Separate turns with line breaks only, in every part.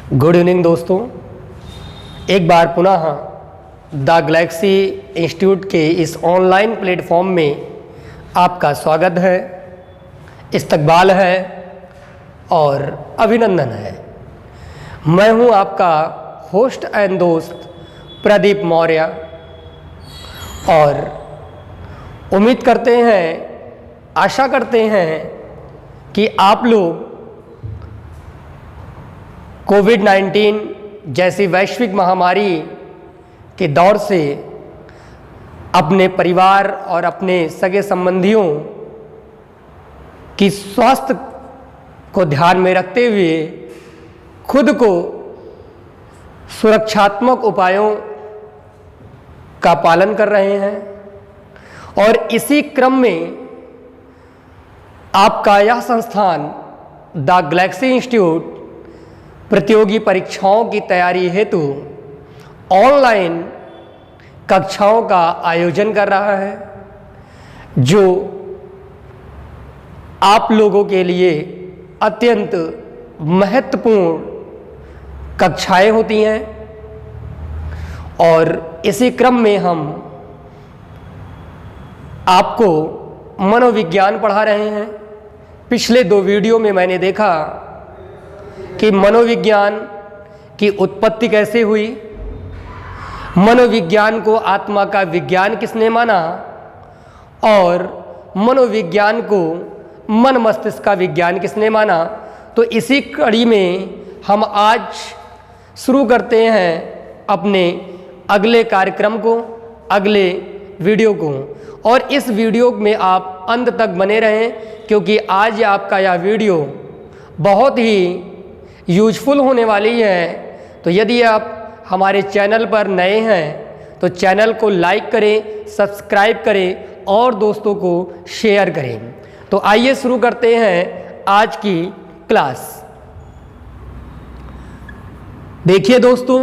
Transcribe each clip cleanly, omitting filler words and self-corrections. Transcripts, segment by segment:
Good evening दोस्तों, एक बार पुनः द गैलेक्सी इंस्टीट्यूट के इस ऑनलाइन प्लेटफॉर्म में आपका स्वागत है, इस्तकबाल है और अभिनंदन है। मैं हूं आपका होस्ट एंड दोस्त प्रदीप मौर्य और उम्मीद करते हैं, आशा करते हैं कि आप लोग कोविड-19 जैसी वैश्विक महामारी के दौर से अपने परिवार और अपने सगे संबंधियों की स्वास्थ्य को ध्यान में रखते हुए खुद को सुरक्षात्मक उपायों का पालन कर रहे हैं और इसी क्रम में आपका यह संस्थान द गैलेक्सी इंस्टीट्यूट प्रतियोगी परीक्षाओं की तैयारी हेतु ऑनलाइन कक्षाओं का आयोजन कर रहा है, जो आप लोगों के लिए अत्यंत महत्वपूर्ण कक्षाएं होती हैं। और इसी क्रम में हम आपको मनोविज्ञान पढ़ा रहे हैं। पिछले 2 वीडियो में मैंने देखा कि मनोविज्ञान की उत्पत्ति कैसे हुई, मनोविज्ञान को आत्मा का विज्ञान किसने माना और मनोविज्ञान को मन मस्तिष्क का विज्ञान किसने माना। तो इसी कड़ी में हम आज शुरू करते हैं अपने अगले कार्यक्रम को, अगले वीडियो को। और इस वीडियो में आप अंत तक बने रहें, क्योंकि आज आपका यह वीडियो बहुत ही यूजफुल होने वाली है। तो यदि आप हमारे चैनल पर नए हैं तो चैनल को लाइक करें, सब्सक्राइब करें और दोस्तों को शेयर करें। तो आइए शुरू करते हैं आज की क्लास। देखिए दोस्तों,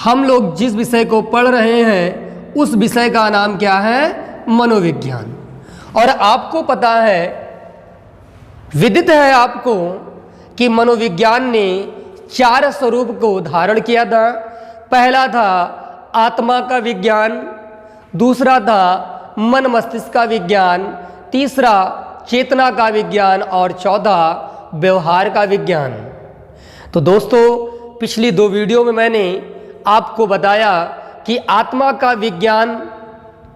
हम लोग जिस विषय को पढ़ रहे हैं उस विषय का नाम क्या है? मनोविज्ञान। और आपको पता है, विदित है आपको कि मनोविज्ञान ने 4 स्वरूप को धारण किया था। पहला था आत्मा का विज्ञान, दूसरा था मन मस्तिष्क का विज्ञान, तीसरा चेतना का विज्ञान और चौथा व्यवहार का विज्ञान। तो दोस्तों, पिछली 2 वीडियो में मैंने आपको बताया कि आत्मा का विज्ञान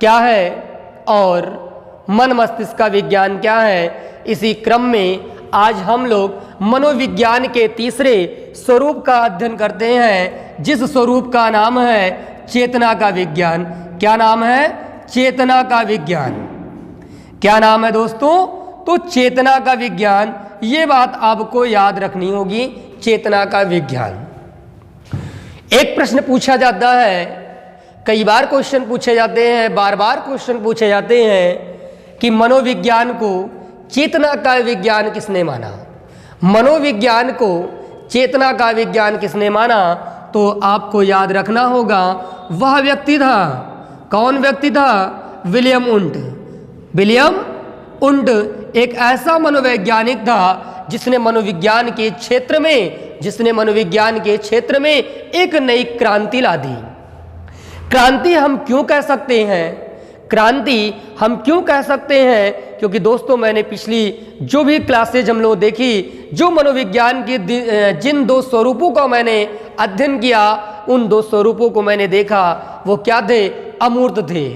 क्या है और मन मस्तिष्क का विज्ञान क्या है। इसी क्रम में आज हम लोग मनोविज्ञान के तीसरे स्वरूप का अध्ययन करते हैं, जिस स्वरूप का नाम है चेतना का विज्ञान। क्या नाम है? चेतना का विज्ञान। क्या नाम है दोस्तों? तो चेतना का विज्ञान। ये बात आपको याद रखनी होगी, चेतना का विज्ञान। एक प्रश्न पूछा जाता है, कई बार क्वेश्चन पूछे जाते हैं, बार बार क्वेश्चन पूछे जाते हैं कि मनोविज्ञान को चेतना का विज्ञान किसने माना? मनोविज्ञान को चेतना का विज्ञान किसने माना? तो आपको याद रखना होगा, वह व्यक्ति था। कौन व्यक्ति था? William Wundt. विलियम वुंट एक ऐसा मनोवैज्ञानिक था जिसने मनोविज्ञान के क्षेत्र में एक नई क्रांति ला दी। क्रांति हम क्यों कह सकते हैं? क्रांति हम क्यों कह सकते हैं? क्योंकि दोस्तों, मैंने पिछली जो भी क्लासेज हम लोग देखी, जो मनोविज्ञान के जिन 2 स्वरूपों का मैंने अध्ययन किया, उन 2 स्वरूपों को मैंने देखा। वो क्या थे? अमूर्त थे।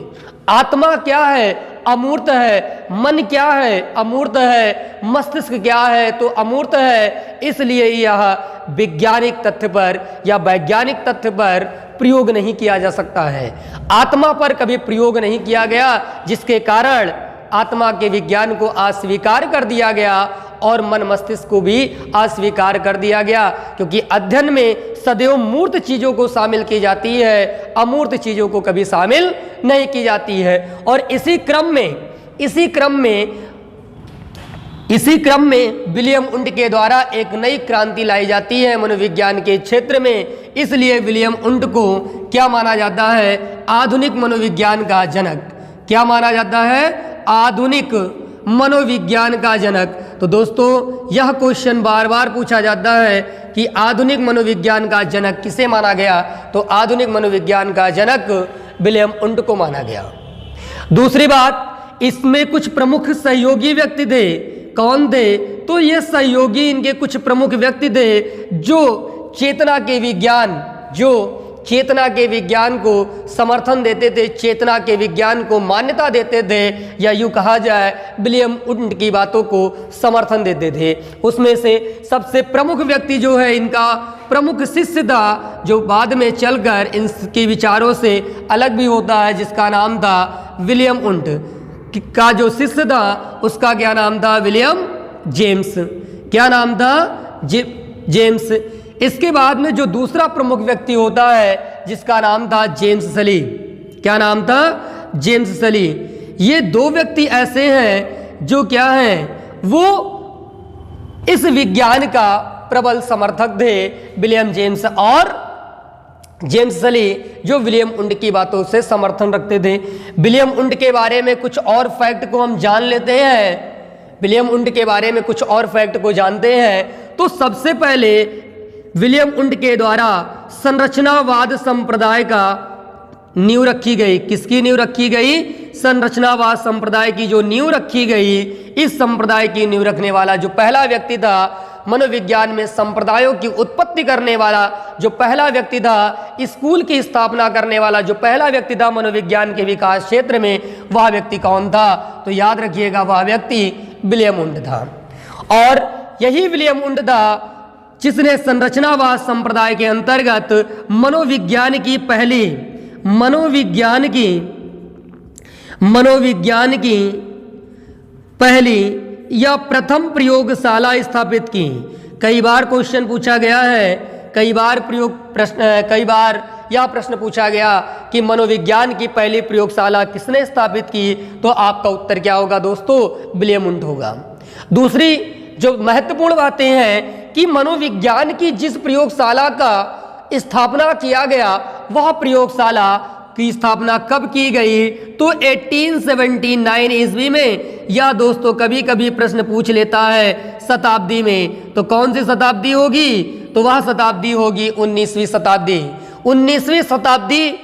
आत्मा क्या है? अमूर्त है। मन क्या है? अमूर्त है। मस्तिष्क क्या है? तो अमूर्त है। इसलिए यह वैज्ञानिक तथ्य पर या वैज्ञानिक तथ्य पर प्रयोग नहीं किया जा सकता है। आत्मा पर कभी प्रयोग नहीं किया गया, जिसके कारण आत्मा के विज्ञान को अस्वीकार कर दिया गया और मन मस्तिष्क को भी अस्वीकार कर दिया गया। क्योंकि अध्ययन में सदैव मूर्त चीज़ों को शामिल की जाती है, अमूर्त चीज़ों को कभी शामिल नहीं की जाती है। और इसी क्रम में विलियम वुंट के द्वारा एक नई क्रांति लाई जाती है मनोविज्ञान के क्षेत्र में। इसलिए विलियम वुंट को क्या माना जाता है? आधुनिक मनोविज्ञान का जनक। क्या माना जाता है? आधुनिक मनोविज्ञान का जनक। तो दोस्तों यह क्वेश्चन बार बार पूछा जाता है कि आधुनिक मनोविज्ञान का जनक किसे माना गया? तो आधुनिक मनोविज्ञान का जनक विलियम वुंट को माना गया। दूसरी बात, इसमें कुछ प्रमुख सहयोगी व्यक्ति थे। कौन थे? तो ये सहयोगी इनके कुछ प्रमुख व्यक्ति थे जो चेतना के विज्ञान को समर्थन देते थे, चेतना के विज्ञान को मान्यता देते थे, या यूँ कहा जाए विलियम वुंट की बातों को समर्थन देते थे। उसमें से सबसे प्रमुख व्यक्ति जो है, इनका प्रमुख शिष्य था जो बाद में चलकर इनके विचारों से अलग भी होता है, जिसका नाम था विलियम वुंट का जो शिष्य था उसका क्या नाम था? William James. क्या नाम था? जेम्स। इसके बाद में जो दूसरा प्रमुख व्यक्ति होता है जिसका नाम था जेम्स सली। क्या नाम था? जेम्स सली। ये दो व्यक्ति ऐसे हैं जो क्या हैं, वो इस विज्ञान का प्रबल समर्थक थे, विलियम जेम्स और जेम्स सली, जो विलियम वुंट की बातों से समर्थन रखते थे। विलियम वुंट के बारे में कुछ और फैक्ट को हम जान लेते हैं। विलियम वुंट के बारे में कुछ और फैक्ट को जानते हैं। तो सबसे पहले विलियम वुंट के द्वारा संरचनावाद संप्रदाय का नींव रखी गई। किसकी नींव रखी गई? संरचनावाद संप्रदाय की जो नींव रखी गई, इस संप्रदाय की नींव रखने वाला जो पहला व्यक्ति था, मनोविज्ञान में संप्रदायों की उत्पत्ति करने वाला जो पहला व्यक्ति था, स्कूल की स्थापना करने वाला जो पहला व्यक्ति था मनोविज्ञान के विकास क्षेत्र में, वह व्यक्ति कौन था? तो याद रखिएगा, वह व्यक्ति विलियम वुंट था। और यही विलियम वुंट था जिसने संरचनावाद संप्रदाय के अंतर्गत मनोविज्ञान की पहली या प्रथम प्रयोगशाला स्थापित की। कई बार क्वेश्चन पूछा गया है, कई बार यह प्रश्न पूछा गया कि मनोविज्ञान की पहली प्रयोगशाला किसने स्थापित की? तो आपका उत्तर क्या होगा दोस्तों? विलियम वुंट होगा। दूसरी जो महत्वपूर्ण बातें हैं कि मनोविज्ञान की जिस प्रयोगशाला का स्थापना किया गया, वह प्रयोगशाला की स्थापना कब की गई? तो 1879 ईस्वी में। या दोस्तों कभी कभी प्रश्न पूछ लेता है शताब्दी में, तो कौन सी शताब्दी होगी? तो वह शताब्दी होगी 19वीं शताब्दी। 19वीं शताब्दी,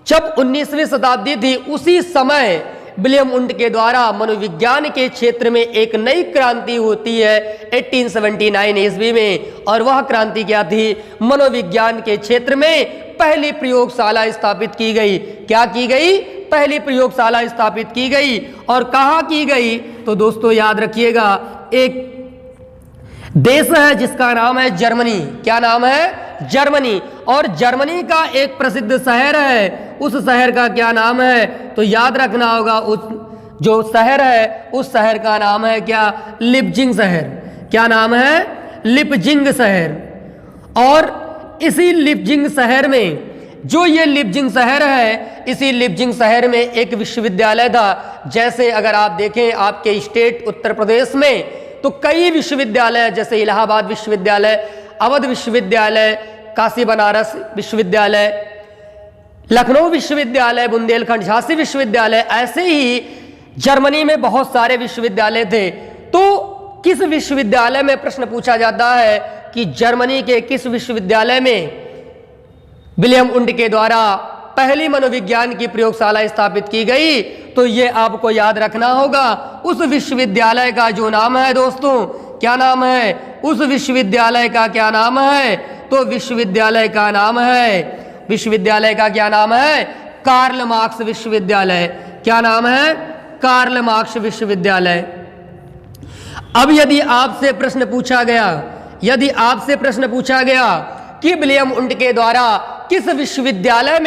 जब 19वीं शताब्दी थी, उसी समय विलियम वुंट के द्वारा मनोविज्ञान के क्षेत्र में एक नई क्रांति होती है 1879 ईस्वी में। और वह क्रांति क्या थी? मनोविज्ञान के क्षेत्र में पहली प्रयोगशाला स्थापित की गई। क्या की गई? पहली प्रयोगशाला स्थापित की गई। और कहाँ की गई? तो दोस्तों याद रखिएगा, एक देश है जिसका नाम है जर्मनी। क्या नाम है? जर्मनी। और जर्मनी का एक प्रसिद्ध शहर है, उस शहर का क्या नाम है? तो याद रखना होगा, उस जो शहर है उस शहर का नाम है क्या? लिपजिंग शहर। क्या नाम है? लिपजिंग शहर। और इसी लिपजिंग शहर में, जो ये लिपजिंग शहर है, इसी लिपजिंग शहर में एक विश्वविद्यालय था। जैसे अगर आप देखें आपके स्टेट उत्तर प्रदेश में, तो कई विश्वविद्यालय, जैसे इलाहाबाद विश्वविद्यालय, अवध विश्वविद्यालय, काशी बनारस विश्वविद्यालय, लखनऊ विश्वविद्यालय, बुंदेलखंड झांसी विश्वविद्यालय, ऐसे ही जर्मनी में बहुत सारे विश्वविद्यालय थे। तो किस विश्वविद्यालय में, प्रश्न पूछा जाता है कि जर्मनी के किस विश्वविद्यालय में विलियम वुंट के द्वारा पहली मनोविज्ञान की प्रयोगशाला स्थापित की गई? तो ये आपको याद रखना होगा। उस विश्वविद्यालय का जो नाम है दोस्तों, क्या नाम है? उस विश्वविद्यालय का क्या नाम है? तो विश्वविद्यालय का नाम है, विश्वविद्यालय का क्या नाम है? कार्ल मार्क्स विश्वविद्यालय। क्या नाम है? कार्ल मार्क्स विश्वविद्यालय। अब यदि आपसे प्रश्न पूछा गया कि विलियम वुंट के द्वारा किस विश्वविद्यालय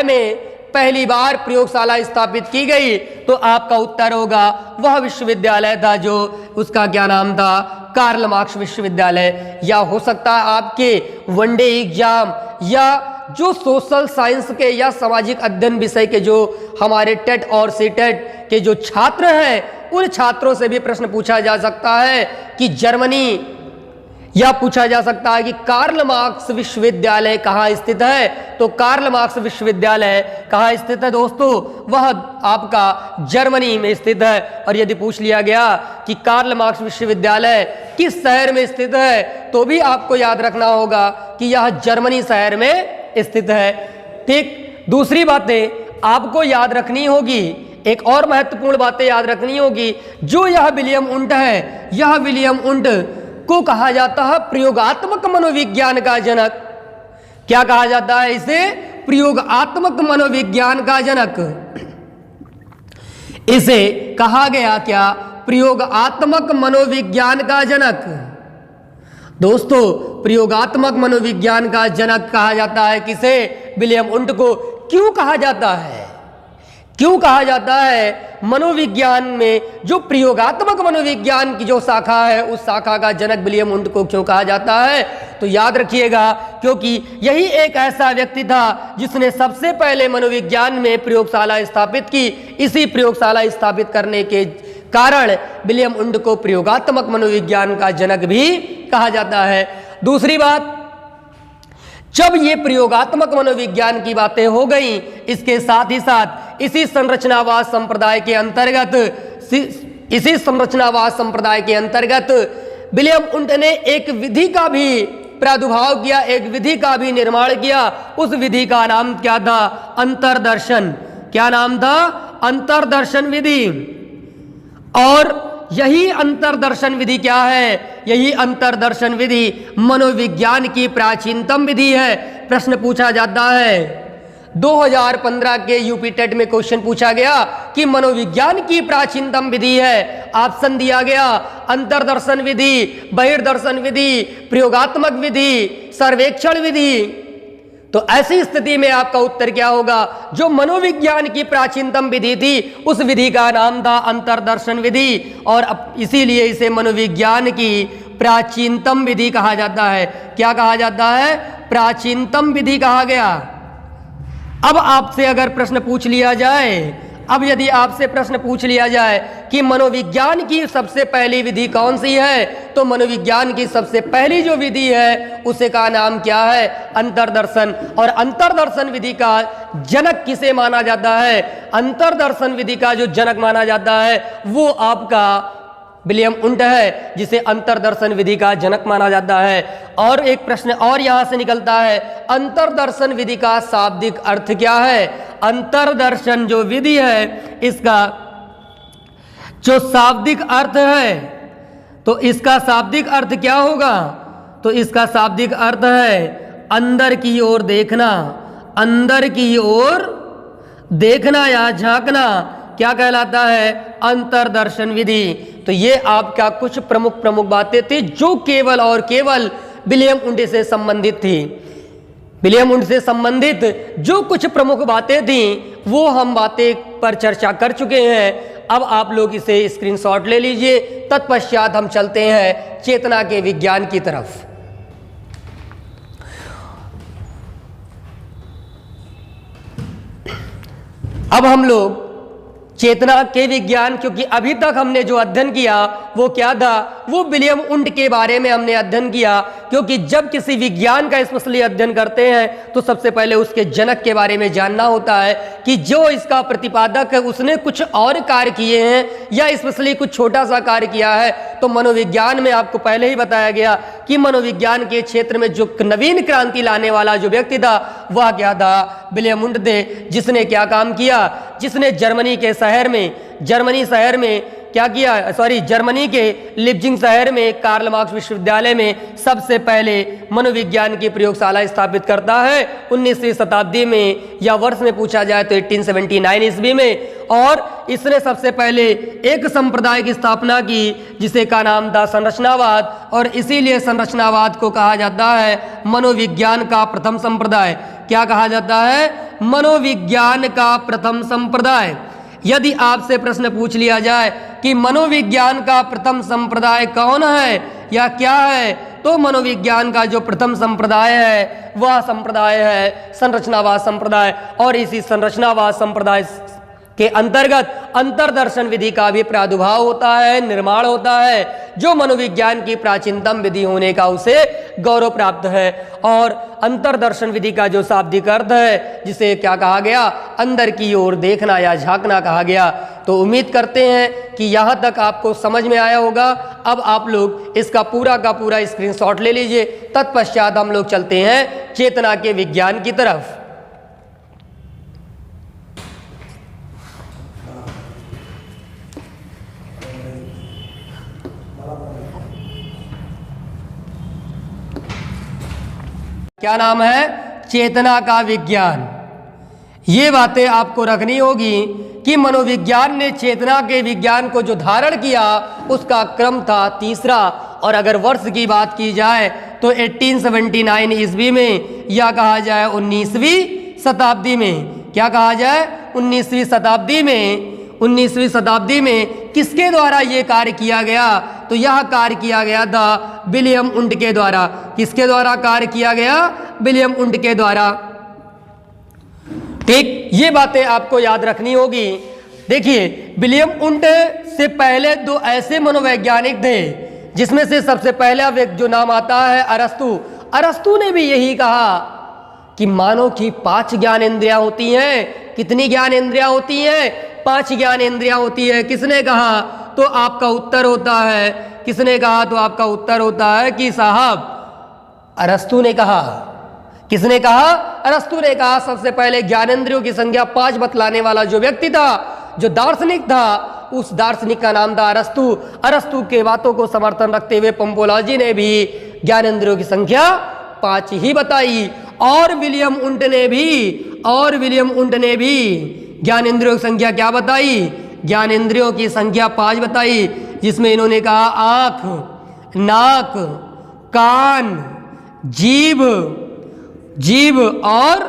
में पहली बार प्रयोगशाला स्थापित की गई, तो आपका उत्तर होगा वह विश्वविद्यालय था जो, उसका क्या नाम था? कार्ल मार्क्स विश्वविद्यालय। या हो सकता है आपके वनडे एग्जाम या जो सोशल साइंस के या सामाजिक अध्ययन विषय के जो हमारे टेट और सीटेट के जो छात्र हैं, उन छात्रों से भी प्रश्न पूछा जा सकता है कि जर्मनी या पूछा जा सकता है कि कार्ल मार्क्स विश्वविद्यालय कहाँ स्थित है। तो कार्ल मार्क्स विश्वविद्यालय कहाँ स्थित है दोस्तों, वह आपका जर्मनी में स्थित है। और यदि पूछ लिया गया कि कार्ल मार्क्स विश्वविद्यालय किस शहर में स्थित है, तो भी आपको याद रखना होगा कि यह जर्मनी शहर में स्थित है। ठीक, दूसरी बातें आपको याद रखनी होगी, एक और महत्वपूर्ण बातें याद रखनी होगी। जो यह विलियम वुंट है, यह विलियम वुंट को कहा जाता है प्रयोगात्मक मनोविज्ञान का जनक। क्या कहा जाता है इसे? प्रयोगात्मक मनोविज्ञान का जनक। इसे कहा गया क्या? प्रयोगात्मक मनोविज्ञान का जनक। दोस्तों, प्रयोगात्मक मनोविज्ञान का जनक कहा जाता है किसे? विलियम वुंट को। क्यों कहा जाता है? क्यों कहा जाता है? मनोविज्ञान में जो प्रयोगात्मक मनोविज्ञान की जो शाखा है, उस शाखा का जनक विलियम वुंट को क्यों कहा जाता है? तो याद रखिएगा, क्योंकि यही एक ऐसा व्यक्ति था जिसने सबसे पहले मनोविज्ञान में प्रयोगशाला स्थापित की। इसी प्रयोगशाला स्थापित करने के कारण विलियम वुंट को प्रयोगात्मक मनोविज्ञान का जनक भी कहा जाता है। दूसरी बात, जब ये प्रयोगात्मक मनोविज्ञान की बातें हो गई, इसके साथ ही साथ इसी संरचनावाद संप्रदाय के अंतर्गत विलियम वुंट ने एक विधि का भी प्रादुर्भाव किया, एक विधि का भी निर्माण किया। उस विधि का नाम क्या था? अंतर्दर्शन। क्या नाम था? अंतर्दर्शन विधि। और यही अंतर्दर्शन विधि क्या है? यही अंतर्दर्शन विधि मनोविज्ञान की प्राचीनतम विधि है। प्रश्न पूछा जाता है, 2015 के यूपी टेट में क्वेश्चन पूछा गया कि मनोविज्ञान की प्राचीनतम विधि है। ऑप्शन दिया गया अंतर्दर्शन विधि, बहिर्दर्शन विधि, प्रयोगात्मक विधि, सर्वेक्षण विधि। तो ऐसी स्थिति में आपका उत्तर क्या होगा? जो मनोविज्ञान की प्राचीनतम विधि थी, उस विधि का नाम था अंतर्दर्शन विधि, और इसीलिए इसे मनोविज्ञान की प्राचीनतम विधि कहा जाता है। क्या कहा जाता है? प्राचीनतम विधि कहा गया। अब आपसे अगर प्रश्न पूछ लिया जाए, अब यदि आपसे प्रश्न पूछ लिया जाए कि मनोविज्ञान की सबसे पहली विधि कौन सी है, तो मनोविज्ञान की सबसे पहली जो विधि है उसे का नाम क्या है? अंतर्दर्शन। और अंतर्दर्शन विधि का जनक किसे माना जाता है? अंतर्दर्शन विधि का जो जनक माना जाता है वो आपका विलियम वुंट है, जिसे अंतर्दर्शन विधि का जनक माना जाता है। और एक प्रश्न और यहां से निकलता है, अंतर्दर्शन विधि का शाब्दिक अर्थ क्या है? अंतर्दर्शन जो विधि है, इसका जो शाब्दिक अर्थ है, तो इसका शाब्दिक अर्थ क्या होगा? तो इसका शाब्दिक अर्थ है अंदर की ओर देखना, अंदर की ओर देखना या झांकना। क्या कहलाता है? अंतर्दर्शन विधि। तो ये आपका कुछ प्रमुख बातें थी जो केवल और केवल विलियम वुंट से संबंधित थी। विलियम वुंट से संबंधित जो कुछ प्रमुख बातें थी वो हम बातें पर चर्चा कर चुके हैं। अब आप लोग इसे स्क्रीनशॉट ले लीजिए। तत्पश्चात हम चलते हैं चेतना के विज्ञान की तरफ। अब हम लोग चेतना के विज्ञान, क्योंकि अभी तक हमने जो अध्ययन किया वो क्या था? वो विलियम वुंट के बारे में हमने अध्ययन किया। क्योंकि जब किसी विज्ञान का स्पेशली अध्ययन करते हैं तो सबसे पहले उसके जनक के बारे में जानना होता है कि जो इसका प्रतिपादक है उसने कुछ और कार्य किए हैं या स्पेशली कुछ छोटा सा कार्य किया है। तो मनोविज्ञान में आपको पहले ही बताया गया कि मनोविज्ञान के क्षेत्र में जो नवीन क्रांति लाने वाला जो व्यक्ति था वह क्या था? विलियम वुंट थे। जिसने क्या काम किया? जिसने जर्मनी शहर में क्या किया? जर्मनी के लिप्जिंग शहर में कार्ल मार्क्स विश्वविद्यालय में सबसे पहले मनोविज्ञान की प्रयोगशाला स्थापित करता है 19वीं शताब्दी में, या वर्ष में पूछा जाए तो 1879 ईस्वी में। और इसने सबसे पहले एक संप्रदाय की स्थापना की जिसे का नाम था संरचनावाद, और इसीलिए संरचनावाद को कहा जाता है मनोविज्ञान का प्रथम संप्रदाय। क्या कहा जाता है? मनोविज्ञान का प्रथम संप्रदाय। यदि आपसे प्रश्न पूछ लिया जाए कि मनोविज्ञान का प्रथम संप्रदाय कौन है या क्या है, तो मनोविज्ञान का जो प्रथम संप्रदाय है वह संप्रदाय है संरचनावाद संप्रदाय। और इसी संरचनावाद संप्रदाय के अंतर्गत अंतर्दर्शन विधि का भी प्रादुर्भाव होता है, निर्माण होता है, जो मनोविज्ञान की प्राचीनतम विधि होने का उसे गौरव प्राप्त है। और अंतर्दर्शन विधि का जो शाब्दिक अर्थ है, जिसे क्या कहा गया, अंदर की ओर देखना या झांकना कहा गया। तो उम्मीद करते हैं कि यहाँ तक आपको समझ में आया होगा। अब आप लोग इसका पूरा का पूरा स्क्रीनशॉट ले लीजिए। तत्पश्चात हम लोग चलते हैं चेतना के विज्ञान की तरफ। क्या नाम है? चेतना का विज्ञान। ये बातें आपको रखनी होगी कि मनोविज्ञान ने चेतना के विज्ञान को जो धारण किया उसका क्रम था तीसरा। और अगर वर्ष की बात की जाए तो 1879 ईस्वी में, या कहा जाए 19वीं शताब्दी में, क्या कहा जाए 19वीं शताब्दी में, 19वीं शताब्दी में किसके द्वारा ये कार्य किया गया? तो यह कार्य किया गया था विलियम उंट के द्वारा। किसके द्वारा कार्य किया गया? विलियम उंट के द्वारा। ठीक, ये बातें आपको याद रखनी होगी। देखिए, विलियम उंट से पहले दो ऐसे मनोवैज्ञानिक थे, जिसमें से सबसे पहला व्यक्ति जो नाम आता है अरस्तु। अरस्तु ने भी यही कहा कि मानव की 5 ज्ञानेंद्रियां होती हैं। कितनी ज्ञानेंद्रियां होती हैं? 5 ज्ञानेंद्रियां होती है। किसने कहा? तो आपका उत्तर होता है, किसने कहा? तो आपका उत्तर होता है कि साहब अरस्तु ने कहा। किसने कहा? अरस्तु ने कहा। सबसे पहले ज्ञानेंद्रियों की संख्या 5 बतलाने वाला जो व्यक्ति था, जो दार्शनिक था, उस दार्शनिक का नाम था अरस्तु। अरस्तु के बातों को समर्थन रखते हुए पंपोलाजी ने भी ज्ञानेंद्रियों की संख्या 5 ही बताई। और विलियम उंट ने भी ज्ञानेंद्रियों की संख्या क्या बताई? ज्ञानेंद्रियों की संख्या 5 बताई, जिसमें इन्होंने कहा आंख, नाक, कान, जीभ और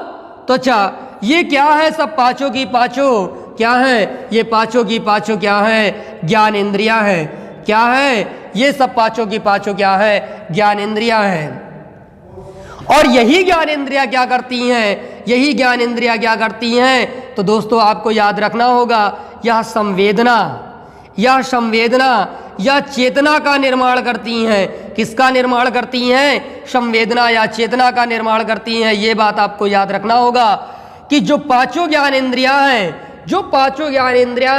त्वचा। ये क्या है? सब पांचों की पांचों क्या है? ये पांचों की पांचों क्या है? ज्ञानेंद्रियां हैं। क्या है? ये सब पांचों की पांचों क्या है? ज्ञानेंद्रियां हैं। और यही ज्ञानेंद्रियां क्या करती हैं? यही ज्ञानेंद्रियां क्या करती हैं? तो दोस्तों आपको याद रखना होगा, यह संवेदना या चेतना का निर्माण करती हैं। किसका निर्माण करती हैं? संवेदना या चेतना का निर्माण करती हैं। ये बात आपको याद रखना होगा कि जो पांचों ज्ञानेंद्रियां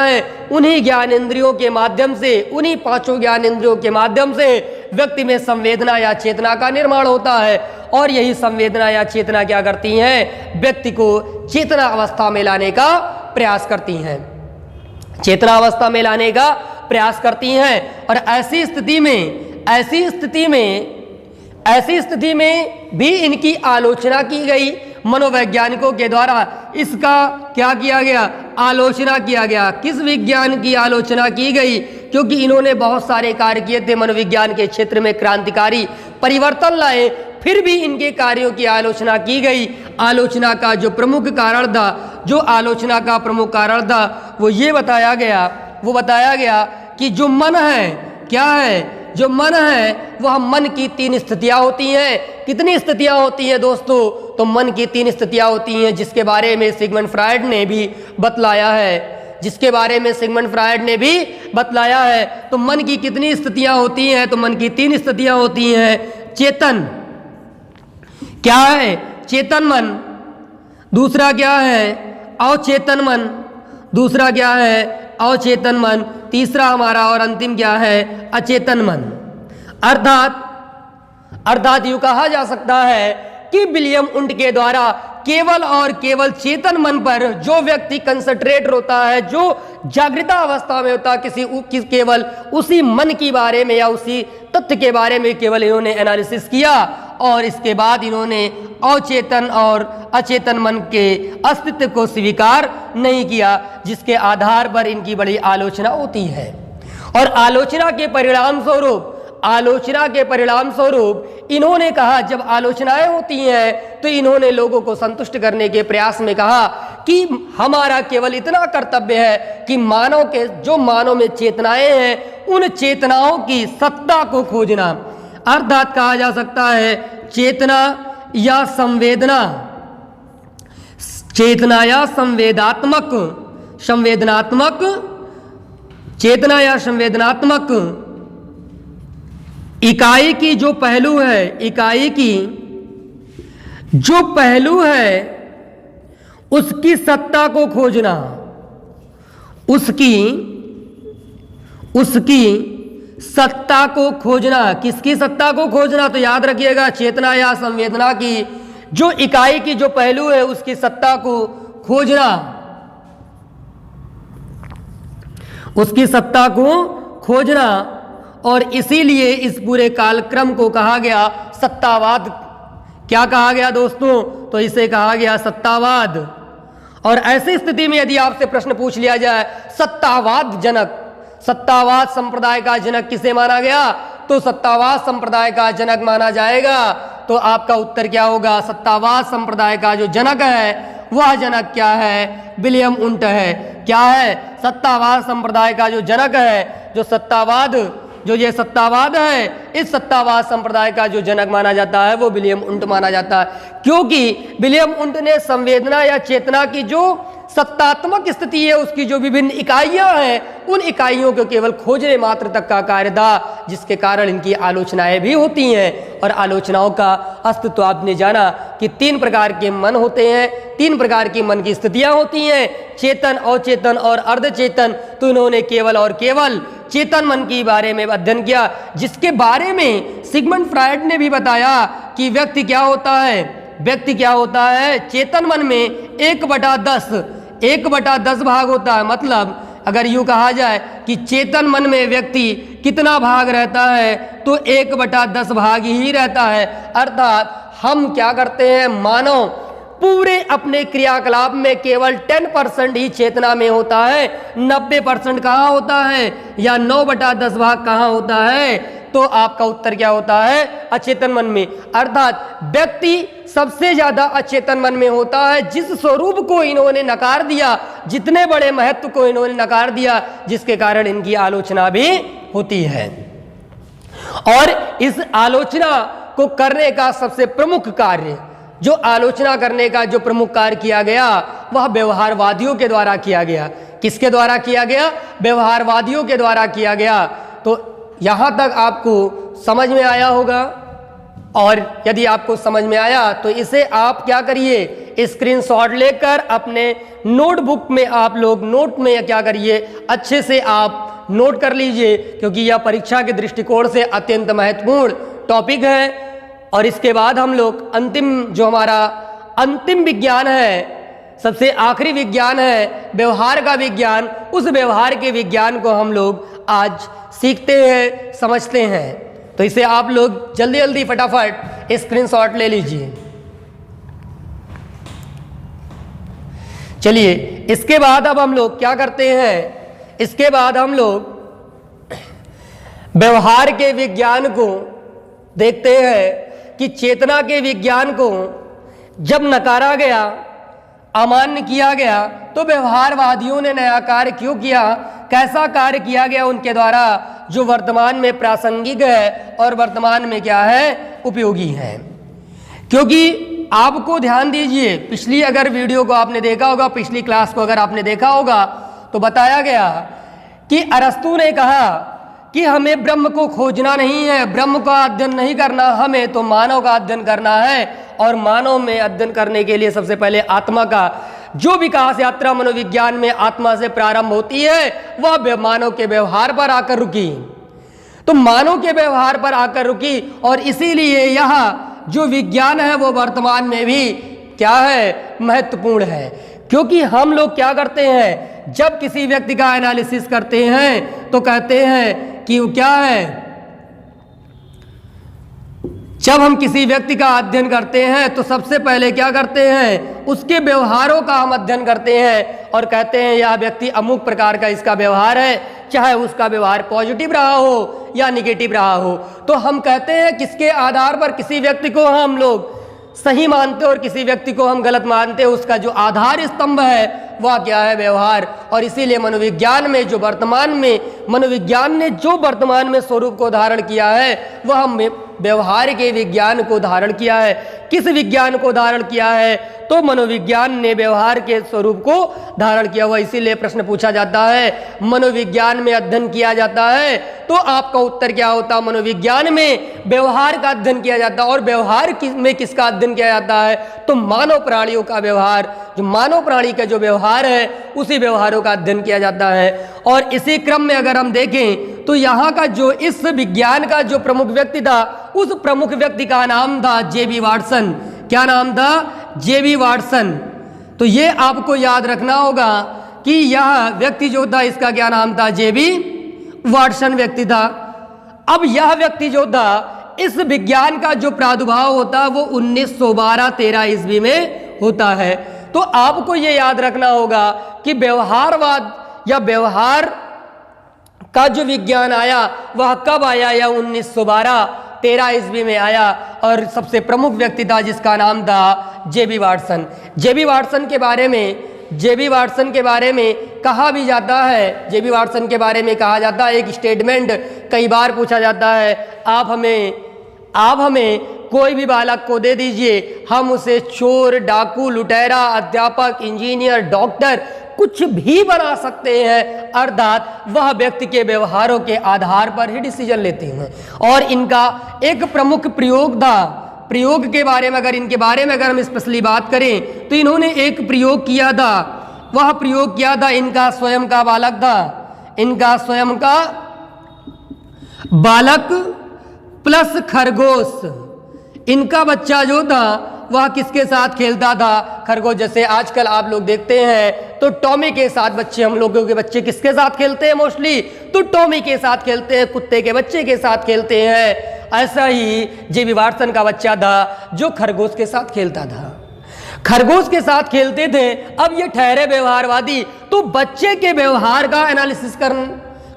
हैं, उन्हीं ज्ञानेंद्रियों के माध्यम से, उन्हीं पांचों ज्ञानेंद्रियों के माध्यम से व्यक्ति में संवेदना या चेतना का निर्माण होता है। और यही संवेदना या चेतना क्या करती हैं? व्यक्ति को चेतना अवस्था में लाने का प्रयास करती हैं। चेतना अवस्था में लाने का प्रयास करती हैं। और ऐसी स्थिति में भी इनकी आलोचना की गई मनोवैज्ञानिकों के द्वारा। इसका क्या किया गया? आलोचना किया गया। किस विज्ञान की आलोचना की गई? क्योंकि इन्होंने बहुत सारे कार्य किए थे मनोविज्ञान के क्षेत्र में, क्रांतिकारी परिवर्तन लाए, फिर भी इनके कार्यों की आलोचना की गई। आलोचना का जो प्रमुख कारण था, वो ये बताया गया कि जो मन है, क्या है? जो मन है वह मन की 3 स्थितियां होती हैं। कितनी स्थितियां होती हैं दोस्तों? तो मन की 3 स्थितियां होती हैं, जिसके बारे में सिगमंड फ्रायड ने भी बतलाया है। तो मन की कितनी स्थितियां होती हैं? तो मन की 3 स्थितियां होती हैं। चेतन, क्या है? चेतन मन। दूसरा क्या है? अवचेतन मन। दूसरा क्या है? अवचेतन मन। तीसरा हमारा और अंतिम क्या है? अचेतन मन। अर्थात यूं कहा जा सकता है कि विलियम उंट के द्वारा केवल और केवल चेतन मन पर जो व्यक्ति कंसंट्रेट होता है, जो जागृता अवस्था में होता है, केवल उसी मन के बारे में या उसी तथ्य के बारे में केवल इन्होंने एनालिसिस किया। और इसके बाद इन्होंने अवचेतन और अचेतन मन के अस्तित्व को स्वीकार नहीं किया, जिसके आधार पर इनकी बड़ी आलोचना होती है। और आलोचना के परिणाम स्वरूप इन्होंने कहा, जब आलोचनाएं होती हैं तो इन्होंने लोगों को संतुष्ट करने के प्रयास में कहा कि हमारा केवल इतना कर्तव्य है कि मानव में चेतनाएं हैं, उन चेतनाओं की सत्ता को खोजना। अर्थात कहा जा सकता है चेतना या संवेदात्मक संवेदनात्मक चेतना या संवेदनात्मक इकाई की जो पहलू है, इकाई की जो पहलू है उसकी सत्ता को खोजना, उसकी सत्ता को खोजना। किसकी सत्ता को खोजना? तो याद रखिएगा, चेतना या संवेदना की जो इकाई की जो पहलू है उसकी सत्ता को खोजना, उसकी सत्ता को खोजना। और इसीलिए इस पूरे कालक्रम को कहा गया सत्तावाद। क्या कहा गया दोस्तों? तो इसे कहा गया सत्तावाद। और ऐसी स्थिति में यदि आपसे प्रश्न पूछ लिया जाए सत्तावाद जनक, सत्तावाद संप्रदाय का जनक किसे माना गया? तो सत्तावाद संप्रदाय का जनक माना जाएगा। तो आपका उत्तर क्या होगा? सत्तावाद संप्रदाय का जो जनक है वह जनक क्या है? विलियम उंट है। क्या है? सत्तावाद संप्रदाय का जो जनक है, जो सत्तावाद, जो ये सत्तावाद है, इस सत्तावाद संप्रदाय का जो जनक माना जाता है वो विलियम उंट माना जाता है। क्योंकि विलियम उंट ने संवेदना या चेतना की जो सत्तात्मक स्थिति है, उसकी जो विभिन्न इकाइयां हैं, उन इकाइयों को केवल खोजने मात्र तक का कार्य था, जिसके कारण इनकी आलोचनाएं भी होती हैं। और आलोचनाओं का अस्तित्व आपने जाना कि 3 प्रकार के मन होते हैं, 3 प्रकार की मन की स्थितियां होती हैं, चेतन, अचेतन और अर्धचेतन। तो इन्होंने केवल और केवल चेतन मन के बारे में अध्ययन किया, जिसके बारे में सिगमंड फ्रायड ने भी बताया कि व्यक्ति क्या होता है, व्यक्ति क्या होता है? चेतन मन में 1/10 भाग होता है। मतलब अगर यूं कहा जाए कि चेतन मन में व्यक्ति कितना भाग रहता है, तो 1/10 भाग ही रहता है। अर्थात हम क्या करते हैं, मानव पूरे अपने क्रियाकलाप में केवल 10% ही चेतना में होता है, 90% कहाँ होता है, या 9/10 भाग कहाँ होता है? तो आपका उत्तर क्या होता है? अचेतन मन में। अर्थात व्यक्ति सबसे ज्यादा अचेतन मन में होता है, जिस स्वरूप को इन्होंने नकार दिया, जितने बड़े महत्व को इन्होंने नकार दिया, जिसके कारण इनकी आलोचना भी होती है। और इस आलोचना को करने का सबसे प्रमुख कार्य, जो आलोचना करने का जो प्रमुख कार्य किया गया, वह व्यवहारवादियों के द्वारा किया गया। किसके द्वारा किया गया? व्यवहारवादियों के द्वारा किया गया। तो यहां तक आपको समझ में आया होगा। और यदि आपको समझ में आया तो इसे आप क्या करिए, स्क्रीनशॉट लेकर अपने नोटबुक में आप लोग नोट में क्या करिए, अच्छे से आप नोट कर लीजिए, क्योंकि यह परीक्षा के दृष्टिकोण से अत्यंत महत्वपूर्ण टॉपिक है। और इसके बाद हम लोग अंतिम, जो हमारा अंतिम विज्ञान है, सबसे आखिरी विज्ञान है व्यवहार का विज्ञान, उस व्यवहार के विज्ञान को हम लोग आज सीखते हैं, समझते हैं। तो इसे आप लोग जल्दी जल्दी फटाफट स्क्रीनशॉट ले लीजिए। चलिए, इसके बाद अब हम लोग क्या करते हैं, इसके बाद हम लोग व्यवहार के विज्ञान को देखते हैं कि चेतना के विज्ञान को जब नकारा गया, अमान्य किया गया, तो व्यवहारवादियों ने नया कार्य क्यों किया, कैसा कार्य किया गया उनके द्वारा, जो वर्तमान में प्रासंगिक है और वर्तमान में क्या है, उपयोगी है। क्योंकि आपको ध्यान दीजिए, पिछली अगर वीडियो को आपने देखा होगा, पिछली क्लास को अगर आपने देखा होगा, तो बताया गया कि अरस्तु ने कहा कि हमें ब्रह्म को खोजना नहीं है, ब्रह्म का अध्ययन नहीं करना, हमें तो मानव का अध्ययन करना है। और मानव में अध्ययन करने के लिए सबसे पहले आत्मा का जो विकास यात्रा मनोविज्ञान में आत्मा से प्रारंभ होती है, वह मानव के व्यवहार पर आकर रुकी। तो मानव के व्यवहार पर आकर रुकी, और इसीलिए यह जो विज्ञान है वो वर्तमान में भी क्या है, महत्वपूर्ण है। क्योंकि हम लोग क्या करते हैं, जब किसी व्यक्ति का एनालिसिस करते हैं तो कहते हैं कि वो क्या है, जब हम किसी व्यक्ति का अध्ययन करते हैं तो सबसे पहले क्या करते हैं, उसके व्यवहारों का हम अध्ययन करते हैं और कहते हैं यह व्यक्ति अमुक प्रकार का इसका व्यवहार है, चाहे उसका व्यवहार पॉजिटिव रहा हो या निगेटिव रहा हो। तो हम कहते हैं किसके आधार पर किसी व्यक्ति को हम लोग सही मानते हैं और किसी व्यक्ति को हम गलत मानते हैं, उसका जो आधार स्तंभ है वह क्या है, व्यवहार। और इसीलिए मनोविज्ञान में जो वर्तमान में मनोविज्ञान ने जो वर्तमान में स्वरूप को धारण किया है वह व्यवहार के विज्ञान को धारण किया है। किस विज्ञान को धारण किया है? तो मनोविज्ञान ने व्यवहार के स्वरूप को धारण किया हुआ। इसीलिए प्रश्न पूछा जाता है मनोविज्ञान में अध्ययन किया जाता है, तो आपका उत्तर क्या होता? मनोविज्ञान में व्यवहार का अध्ययन किया जाता है। और व्यवहार में किसका अध्ययन किया जाता है? तो मानव प्राणियों का व्यवहार, जो मानव प्राणी का जो व्यवहार है उसी व्यवहारों का अध्ययन किया जाता है। और इसी क्रम में अगर हम देखें तो यहाँ का जो इस विज्ञान का जो प्रमुख व्यक्ति था, उस प्रमुख व्यक्ति का नाम था जे.बी. वाटसन। क्या नाम था? जे.बी. वाटसन। तो ये आपको याद रखना होगा कि यह व्यक्ति जो था इसका क्या नाम था? जे.बी. वाटसन व्यक्ति था। अब यह व्यक्ति जो था, इस विज्ञान का जो प्रादुर्भाव होता है वो 1912-13 ईस्वी में होता है। तो आपको ये याद रखना होगा कि व्यवहारवाद या व्यवहार का जो विज्ञान आया वह कब आया? या 1912-13 ईस्वी में आया। और सबसे प्रमुख व्यक्ति था जिसका नाम था जे.बी. वाटसन। जे.बी. वाटसन के बारे में कहा भी जाता है, जे.बी. वाटसन के बारे में कहा जाता है, एक स्टेटमेंट कई बार पूछा जाता है, आप हमें कोई भी बालक को दे दीजिए, हम उसे चोर, डाकू, लुटेरा, अध्यापक, इंजीनियर, डॉक्टर कुछ भी बना सकते हैं। अर्थात वह व्यक्ति के व्यवहारों के आधार पर ही डिसीजन लेते हैं। और इनका एक प्रमुख प्रयोग था। प्रयोग के बारे में अगर हम स्पेशली बात करें तो इन्होंने एक प्रयोग किया था। वह प्रयोग किया था, इनका स्वयं का बालक था, इनका स्वयं का बालक प्लस खरगोश। इनका बच्चा जो था वह किसके साथ खेलता था? खरगोश। जैसे आजकल आप लोग देखते हैं तो टॉमी के साथ बच्चे, हम लोगों के बच्चे किसके साथ खेलते हैं मोस्टली? तो टॉमी के साथ खेलते हैं, कुत्ते के बच्चे के साथ खेलते हैं। ऐसा ही जे.बी. वाटसन का बच्चा था जो खरगोश के साथ खेलता था, खरगोश के साथ खेलते थे। अब ये ठहरे व्यवहारवादी, तो बच्चे के व्यवहार का एनालिसिस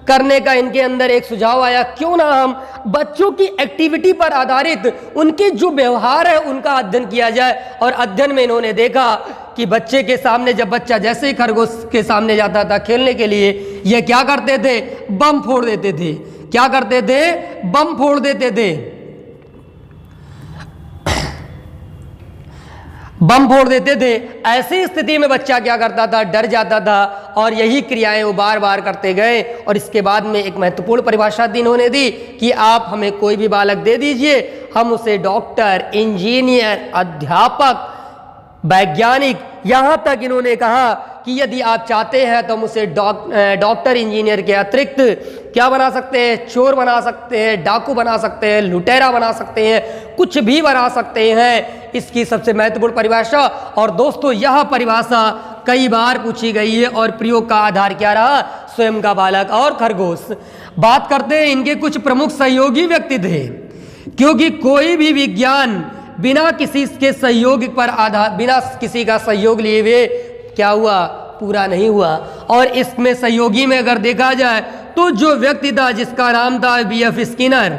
करने का इनके अंदर एक सुझाव आया, क्यों ना हम बच्चों की एक्टिविटी पर आधारित उनके जो व्यवहार है उनका अध्ययन किया जाए। और अध्ययन में इन्होंने देखा कि बच्चे के सामने, जब बच्चा जैसे ही खरगोश के सामने जाता था खेलने के लिए, ये क्या करते थे? बम फोड़ देते थे। क्या करते थे? बम फोड़ देते थे। बम फोड़ देते थे। ऐसी स्थिति में बच्चा क्या करता था? डर जाता था। और यही क्रियाएं वो बार बार करते गए। और इसके बाद में एक महत्वपूर्ण परिभाषा इन्होंने दी कि आप हमें कोई भी बालक दे दीजिए, हम उसे डॉक्टर, इंजीनियर, अध्यापक, वैज्ञानिक, यहाँ तक इन्होंने कहा कि यदि आप चाहते हैं तो हम उसे डॉक्टर, इंजीनियर के अतिरिक्त क्या बना सकते हैं? चोर बना सकते हैं, डाकू बना सकते हैं, लुटेरा बना सकते हैं, कुछ भी बना सकते हैं। इसकी सबसे महत्वपूर्ण परिभाषा। और दोस्तों यह परिभाषा कई बार पूछी गई है और प्रयोग का आधार क्या रहा? स्वयं का बालक और खरगोश। बात करते हैं इनके कुछ प्रमुख सहयोगी व्यक्ति थे, क्योंकि कोई भी विज्ञान बिना किसी के सहयोग पर बिना किसी का सहयोग लिए हुए क्या हुआ? पूरा नहीं हुआ। और इसमें सहयोगी में अगर देखा जाए तो जो व्यक्ति था जिसका नाम था BF. Skinner,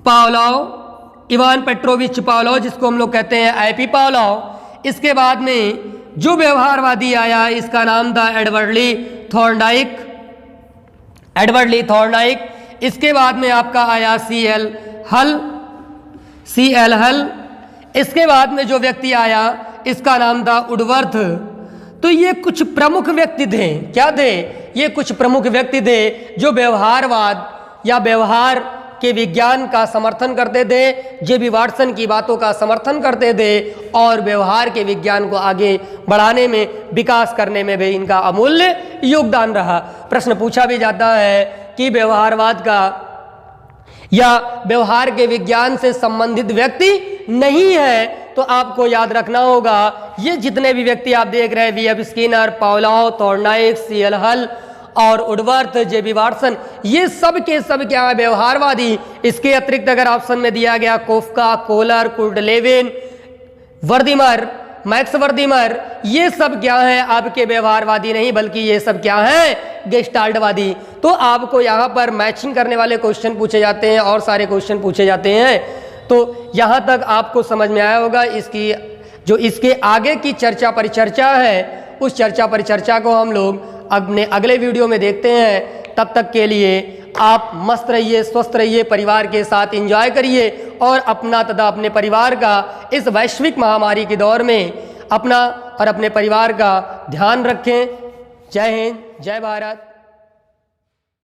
Pavlov, Ivan Petrovich Pavlov, जिसको हम लोग कहते हैं आई.पी. पावलोव। इसके बाद में जो व्यवहारवादी आया इसका नाम था एडवर्ड ली थॉर्नडाइक। इसके बाद में आपका आया सी.एल. हल। इसके बाद में जो व्यक्ति आया इसका नाम था वुडवर्थ। तो ये कुछ प्रमुख व्यक्ति थे। क्या थे? ये कुछ प्रमुख व्यक्ति थे जो व्यवहारवाद या व्यवहार के विज्ञान का समर्थन करते थे, जे.बी. वाटसन की बातों का समर्थन करते थे और व्यवहार के विज्ञान को आगे बढ़ाने में, विकास करने में भी इनका अमूल्य योगदान रहा। प्रश्न पूछा भी जाता है कि व्यवहारवाद का या व्यवहार के विज्ञान से संबंधित व्यक्ति नहीं है, तो आपको याद रखना होगा ये जितने भी व्यक्ति आप देख रहे हैं, BF. Skinner, Pavlov, Thorndike, CL. हल और वुडवर्थ, जे.बी. वाटसन, ये सब के सब क्या है? व्यवहारवादी। इसके अतिरिक्त अगर ऑप्शन में दिया गया कोफका, कोलर, कुर्डलेविन, मैक्स वर्दिमर, ये सब क्या है? आपके व्यवहारवादी नहीं, बल्कि ये सब क्या है? गेस्टाल्टवादी। तो आपको यहाँ पर मैचिंग करने वाले क्वेश्चन पूछे जाते हैं और सारे क्वेश्चन पूछे जाते हैं। तो यहाँ तक आपको समझ में आया होगा इसकी जो इसके आगे की चर्चा परिचर्चा है, उस चर्चा परिचर्चा को हम लोग अपने अगले वीडियो में देखते हैं। तब तक के लिए आप मस्त रहिए, स्वस्थ रहिए, परिवार के साथ एंजॉय करिए और अपना तथा अपने परिवार का इस वैश्विक महामारी के दौर में अपना और अपने परिवार का ध्यान रखें। जय हिंद, जय भारत।